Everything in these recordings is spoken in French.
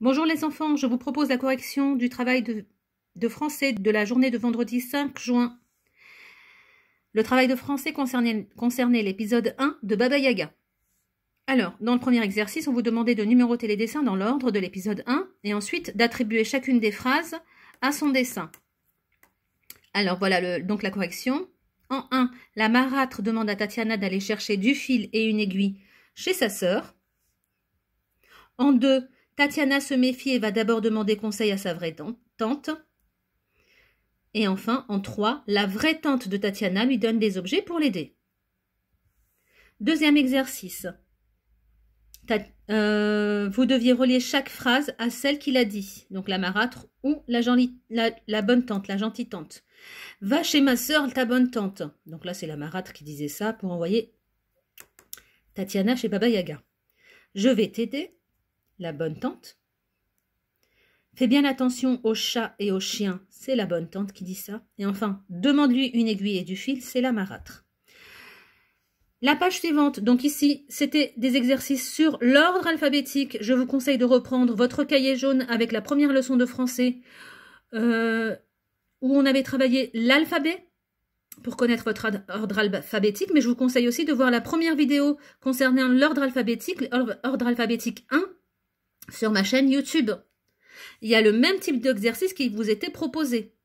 Bonjour les enfants, je vous propose la correction du travail de français de la journée de vendredi 5 juin. Le travail de français concernait l'épisode 1 de Baba Yaga. Alors, dans le premier exercice, on vous demandait de numéroter les dessins dans l'ordre de l'épisode 1 et ensuite d'attribuer chacune des phrases à son dessin. Alors voilà donc la correction. En 1, la marâtre demande à Tatiana d'aller chercher du fil et une aiguille chez sa sœur. En 2, Tatiana se méfie et va d'abord demander conseil à sa vraie tante. Et enfin, en 3, la vraie tante de Tatiana lui donne des objets pour l'aider. Deuxième exercice. Vous deviez relier chaque phrase à celle qu'il a dit. Donc la marâtre ou la bonne tante, la gentille tante. Va chez ma sœur, ta bonne tante. Donc là, c'est la marâtre qui disait ça pour envoyer Tatiana chez Baba Yaga. Je vais t'aider. La bonne tante. Fais bien attention aux chats et aux chiens, c'est la bonne tante qui dit ça. Et enfin, demande-lui une aiguille et du fil, c'est la marâtre. La page suivante, donc ici, c'était des exercices sur l'ordre alphabétique. Je vous conseille de reprendre votre cahier jaune avec la première leçon de français où on avait travaillé l'alphabet pour connaître votre ordre alphabétique. Mais je vous conseille aussi de voir la première vidéo concernant l'ordre alphabétique 1, sur ma chaîne YouTube. Il y a le même type d'exercice qui vous était proposé.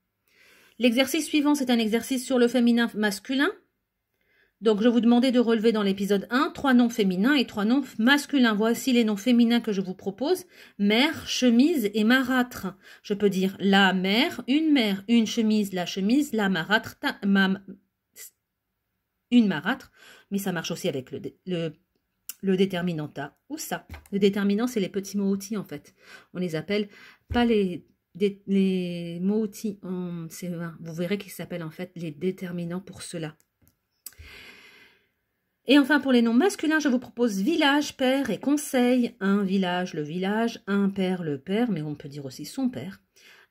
L'exercice suivant, c'est un exercice sur le féminin masculin. Donc, je vous demandais de relever dans l'épisode 1 3 noms féminins et 3 noms masculins. Voici les noms féminins que je vous propose. Mère, chemise et marâtre. Je peux dire la mère, une chemise, la marâtre, une marâtre. Mais ça marche aussi avec le déterminant ta ou ça. Le déterminant, c'est les petits mots outils en fait. On les appelle pas les mots outils en CE1. Vous verrez qu'ils s'appellent en fait les déterminants pour cela. Et enfin, pour les noms masculins, je vous propose village, père et conseil. Un village, le village. Un père, le père, mais on peut dire aussi son père.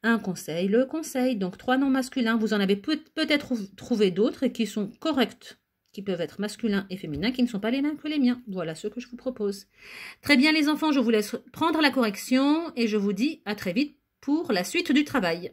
Un conseil, le conseil. Donc 3 noms masculins. Vous en avez peut-être trouvé d'autres et qui sont corrects, qui peuvent être masculins et féminins, qui ne sont pas les mêmes que les miens. Voilà ce que je vous propose. Très bien les enfants, je vous laisse prendre la correction et je vous dis à très vite pour la suite du travail.